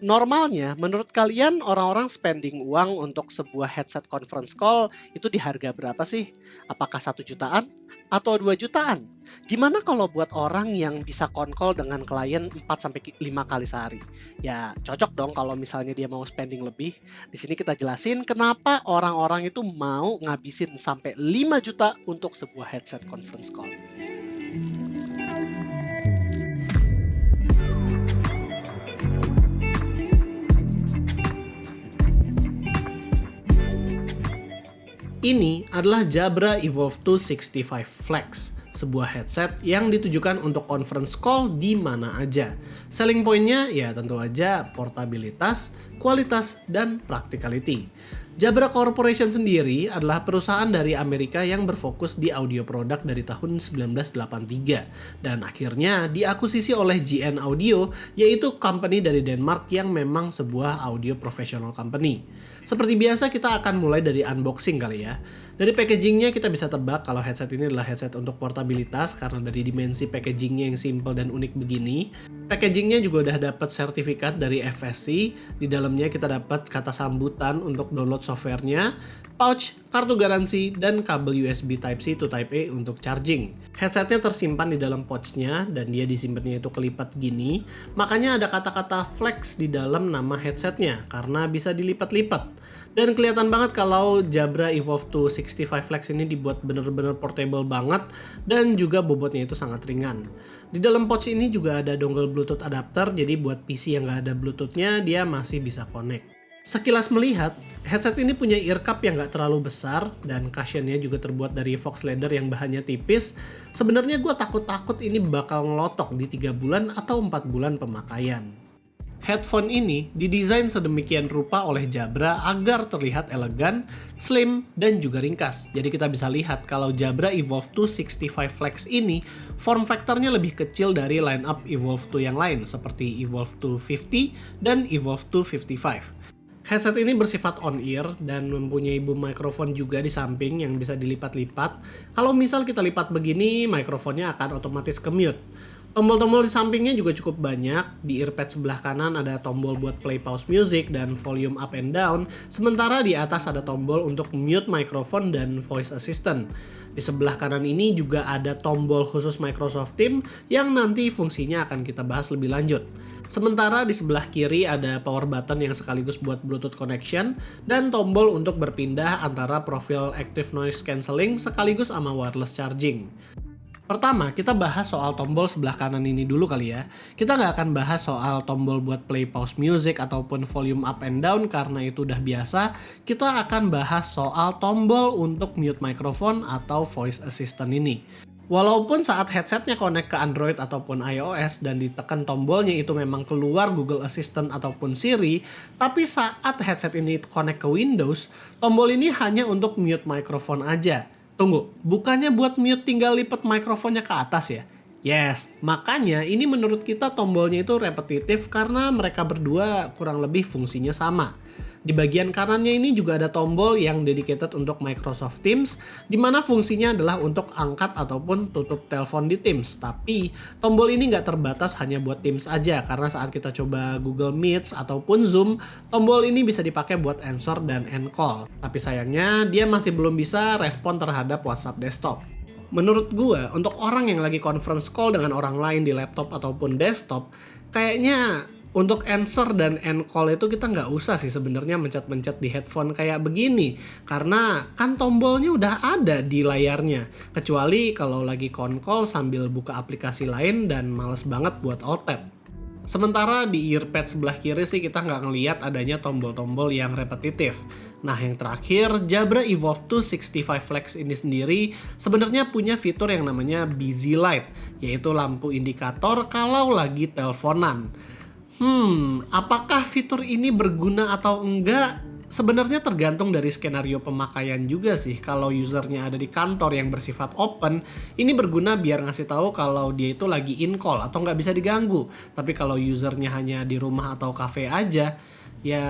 Normalnya, menurut kalian orang-orang spending uang untuk sebuah headset conference call itu di harga berapa sih? Apakah 1 jutaan atau 2 jutaan? Gimana kalau buat orang yang bisa call dengan klien 4 sampai 5 kali sehari? Ya cocok dong kalau misalnya dia mau spending lebih. Di sini kita jelasin kenapa orang-orang itu mau ngabisin sampai 5 juta untuk sebuah headset conference call. Ini adalah Jabra Evolve 265 Flex, sebuah headset yang ditujukan untuk conference call di mana aja. Selling point-nya ya tentu aja portabilitas, kualitas, dan practicality. Jabra Corporation sendiri adalah perusahaan dari Amerika yang berfokus di audio produk dari tahun 1983 dan akhirnya diakuisisi oleh GN Audio, yaitu company dari Denmark yang memang sebuah audio professional company. Seperti biasa kita akan mulai dari unboxing kali ya. Dari packagingnya kita bisa tebak kalau headset ini adalah headset untuk portabilitas karena dari dimensi packagingnya yang simple dan unik begini. Packagingnya juga udah dapat sertifikat dari FSC. Di dalamnya kita dapat kata sambutan untuk download softwarenya, pouch, kartu garansi, dan kabel USB Type-C to Type-A untuk charging. Headsetnya tersimpan di dalam pouchnya dan dia disimpannya itu kelipat gini. Makanya ada kata-kata flex di dalam nama headsetnya karena bisa dilipat-lipat. Dan kelihatan banget kalau Jabra Evolve 265 Flex ini dibuat bener-bener portable banget dan juga bobotnya itu sangat ringan. Di dalam pouch ini juga ada dongle Bluetooth adapter, jadi buat PC yang nggak ada Bluetooth-nya dia masih bisa connect. Sekilas melihat, headset ini punya ear cup yang nggak terlalu besar dan cushionnya juga terbuat dari fox leather yang bahannya tipis. Sebenarnya gue takut-takut ini bakal ngelotok di 3 bulan atau 4 bulan pemakaian. Headphone ini didesain sedemikian rupa oleh Jabra agar terlihat elegan, slim, dan juga ringkas. Jadi kita bisa lihat kalau Jabra Evolve 265 Flex ini form factornya lebih kecil dari lineup Evolve 2 yang lain seperti Evolve 250 dan Evolve 255. Headset ini bersifat on-ear dan mempunyai boom microphone juga di samping yang bisa dilipat-lipat. Kalau misal kita lipat begini, mikrofonnya akan otomatis ke-mute. Tombol-tombol di sampingnya juga cukup banyak. Di earpad sebelah kanan ada tombol buat play pause music dan volume up and down. Sementara di atas ada tombol untuk mute microphone dan voice assistant. Di sebelah kanan ini juga ada tombol khusus Microsoft Teams yang nanti fungsinya akan kita bahas lebih lanjut. Sementara di sebelah kiri ada power button yang sekaligus buat Bluetooth connection dan tombol untuk berpindah antara profil active noise cancelling sekaligus sama wireless charging. Pertama, kita bahas soal tombol sebelah kanan ini dulu kali ya. Kita nggak akan bahas soal tombol buat play pause music ataupun volume up and down karena itu udah biasa. Kita akan bahas soal tombol untuk mute microphone atau voice assistant ini. Walaupun saat headsetnya connect ke Android ataupun iOS dan ditekan tombolnya itu memang keluar Google Assistant ataupun Siri, tapi saat headset ini connect ke Windows, tombol ini hanya untuk mute microphone aja. Tunggu, bukannya buat mute tinggal lipat mikrofonnya ke atas ya? Yes, makanya ini menurut kita tombolnya itu repetitif karena mereka berdua kurang lebih fungsinya sama. Di bagian kanannya ini juga ada tombol yang dedicated untuk Microsoft Teams, di mana fungsinya adalah untuk angkat ataupun tutup telepon di Teams. Tapi tombol ini nggak terbatas hanya buat Teams aja, karena saat kita coba Google Meet ataupun Zoom, tombol ini bisa dipakai buat answer dan end call. Tapi sayangnya dia masih belum bisa respon terhadap WhatsApp desktop. Menurut gue, untuk orang yang lagi conference call dengan orang lain di laptop ataupun desktop, kayaknya untuk answer dan end call itu kita nggak usah sih sebenarnya mencet-mencet di headphone kayak begini. Karena kan tombolnya udah ada di layarnya. Kecuali kalau lagi call sambil buka aplikasi lain dan males banget buat alt tab. Sementara di earpad sebelah kiri sih kita nggak ngeliat adanya tombol-tombol yang repetitif. Nah yang terakhir, Jabra Evolve 265 Flex ini sendiri sebenarnya punya fitur yang namanya busy light, yaitu lampu indikator kalau lagi teleponan. Apakah fitur ini berguna atau enggak? Sebenarnya tergantung dari skenario pemakaian juga sih. Kalau usernya ada di kantor yang bersifat open, ini berguna biar ngasih tahu kalau dia itu lagi in call atau nggak bisa diganggu. Tapi kalau usernya hanya di rumah atau cafe aja, ya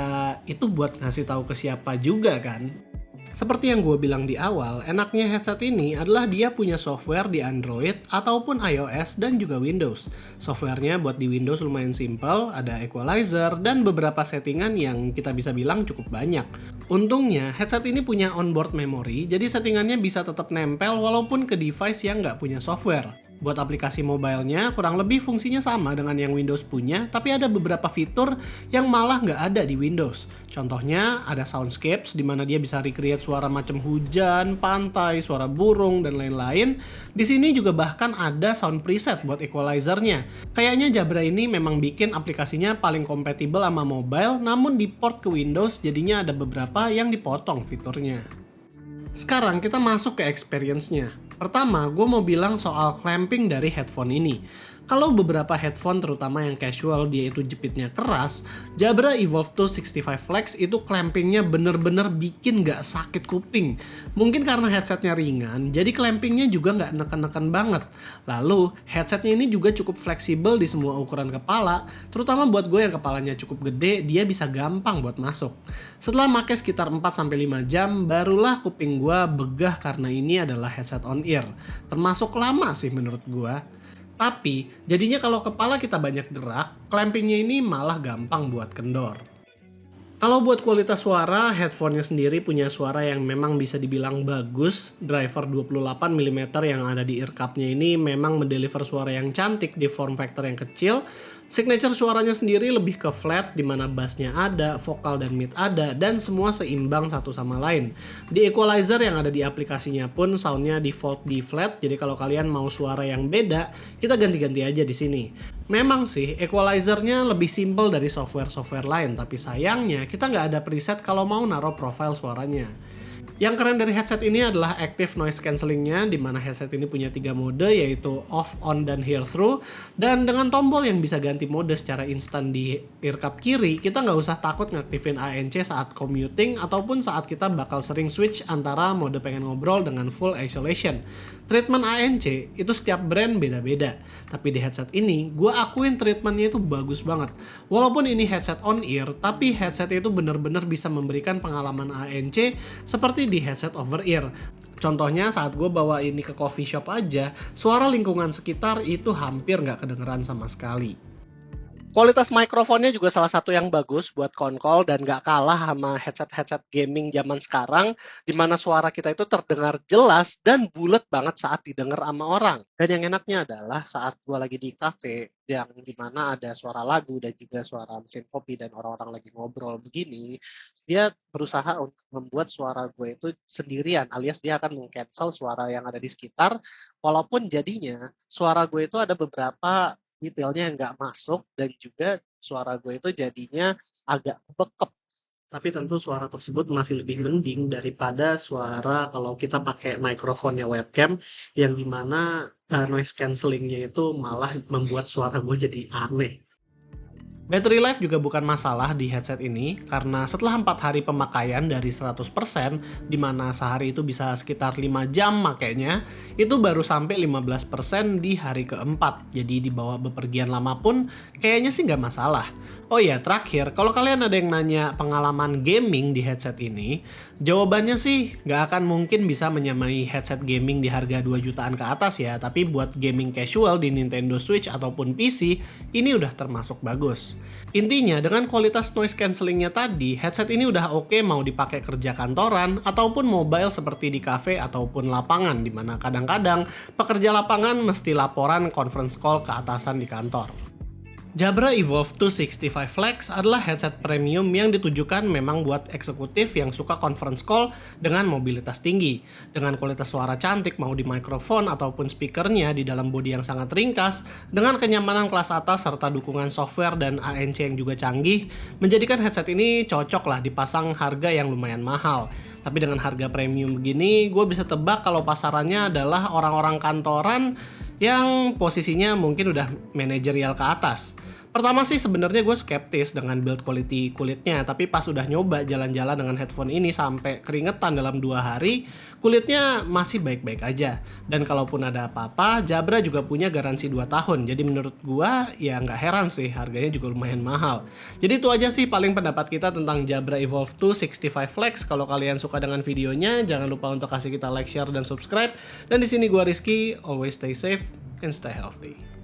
itu buat ngasih tahu ke siapa juga kan. Seperti yang gue bilang di awal, enaknya headset ini adalah dia punya software di Android ataupun iOS dan juga Windows. Softwarenya buat di Windows lumayan simple, ada equalizer dan beberapa settingan yang kita bisa bilang cukup banyak. Untungnya, headset ini punya onboard memory, jadi settingannya bisa tetap nempel walaupun ke device yang nggak punya software. Buat aplikasi mobilenya, kurang lebih fungsinya sama dengan yang Windows punya, tapi ada beberapa fitur yang malah nggak ada di Windows. Contohnya, ada soundscapes, di mana dia bisa recreate suara macam hujan, pantai, suara burung, dan lain-lain. Di sini juga bahkan ada sound preset buat equalizernya. Kayaknya Jabra ini memang bikin aplikasinya paling kompatibel sama mobile, namun di port ke Windows jadinya ada beberapa yang dipotong fiturnya. Sekarang kita masuk ke experience-nya. Pertama, gue mau bilang soal clamping dari headphone ini. Kalau beberapa headphone terutama yang casual dia itu jepitnya keras, Jabra Evolve 2 65 Flex itu clampingnya bener-bener bikin gak sakit kuping. Mungkin karena headsetnya ringan, jadi clampingnya juga gak neken-neken banget. Lalu, headsetnya ini juga cukup fleksibel di semua ukuran kepala, terutama buat gue yang kepalanya cukup gede, dia bisa gampang buat masuk. Setelah pakai sekitar 4-5 jam, barulah kuping gue begah karena ini adalah headset on-ear. Termasuk lama sih menurut gue. Tapi, jadinya kalau kepala kita banyak gerak, clampingnya ini malah gampang buat kendor. Kalau buat kualitas suara, headphone-nya sendiri punya suara yang memang bisa dibilang bagus. Driver 28mm yang ada di ear cup-nya ini memang mendeliver suara yang cantik di form factor yang kecil. Signature suaranya sendiri lebih ke flat, di mana bass-nya ada, vokal dan mid ada, dan semua seimbang satu sama lain. Di equalizer yang ada di aplikasinya pun sound-nya default di flat, jadi kalau kalian mau suara yang beda, kita ganti-ganti aja di sini. Memang sih, equalizer-nya lebih simple dari software-software lain, tapi sayangnya kita nggak ada preset kalau mau naruh profile suaranya. Yang keren dari headset ini adalah active noise cancellingnya, di mana headset ini punya 3 mode, yaitu off, on, dan hear through. Dan dengan tombol yang bisa ganti mode secara instan di ear cup kiri, kita nggak usah takut ngaktifin ANC saat commuting ataupun saat kita bakal sering switch antara mode pengen ngobrol dengan full isolation. Treatment ANC itu setiap brand beda-beda, tapi di headset ini gue akuin treatmentnya itu bagus banget. Walaupun ini headset on ear, tapi headset itu bener-bener bisa memberikan pengalaman ANC seperti di headset over ear. Contohnya saat gue bawa ini ke coffee shop aja, suara lingkungan sekitar itu hampir nggak kedengeran sama sekali. Kualitas mikrofonnya juga salah satu yang bagus buat konkol dan nggak kalah sama headset-headset gaming zaman sekarang, di mana suara kita itu terdengar jelas dan bulat banget saat didengar sama orang. Dan yang enaknya adalah saat gue lagi di cafe, yang dimana ada suara lagu dan juga suara mesin kopi dan orang-orang lagi ngobrol begini, dia berusaha untuk membuat suara gue itu sendirian, alias dia akan meng-cancel suara yang ada di sekitar, walaupun jadinya suara gue itu ada beberapa detailnya yang nggak masuk dan juga suara gue itu jadinya agak bekep. Tapi tentu suara tersebut masih lebih mending daripada suara kalau kita pakai mikrofonnya webcam yang dimana noise cancellingnya itu malah membuat suara gue jadi aneh. Battery life juga bukan masalah di headset ini, karena setelah 4 hari pemakaian dari 100%, di mana sehari itu bisa sekitar 5 jam makainya, itu baru sampai 15% di hari keempat. Jadi dibawa bepergian lama pun kayaknya sih nggak masalah. Oh iya, terakhir, kalau kalian ada yang nanya pengalaman gaming di headset ini, jawabannya sih nggak akan mungkin bisa menyamai headset gaming di harga 2 jutaan ke atas ya, tapi buat gaming casual di Nintendo Switch ataupun PC, ini udah termasuk bagus. Intinya, dengan kualitas noise cancellingnya tadi, headset ini udah oke mau dipakai kerja kantoran ataupun mobile seperti di cafe ataupun lapangan, di mana kadang-kadang pekerja lapangan mesti laporan conference call ke atasan di kantor. Jabra Evolve 2 65 Flex adalah headset premium yang ditujukan memang buat eksekutif yang suka conference call dengan mobilitas tinggi. Dengan kualitas suara cantik mau di mikrofon ataupun speakernya di dalam bodi yang sangat ringkas, dengan kenyamanan kelas atas serta dukungan software dan ANC yang juga canggih, menjadikan headset ini cocok lah dipasang harga yang lumayan mahal. Tapi dengan harga premium begini, gue bisa tebak kalau pasarannya adalah orang-orang kantoran yang posisinya mungkin udah manajerial ke atas. Pertama sih sebenarnya gue skeptis dengan build quality kulitnya, tapi pas udah nyoba jalan-jalan dengan headphone ini sampai keringetan dalam 2 hari, kulitnya masih baik-baik aja. Dan kalaupun ada apa-apa, Jabra juga punya garansi 2 tahun. Jadi menurut gue ya nggak heran sih, harganya juga lumayan mahal. Jadi itu aja sih paling pendapat kita tentang Jabra Evolve 2 65 Flex. Kalau kalian suka dengan videonya, jangan lupa untuk kasih kita like, share, dan subscribe. Dan di sini gue Rizky, always stay safe and stay healthy.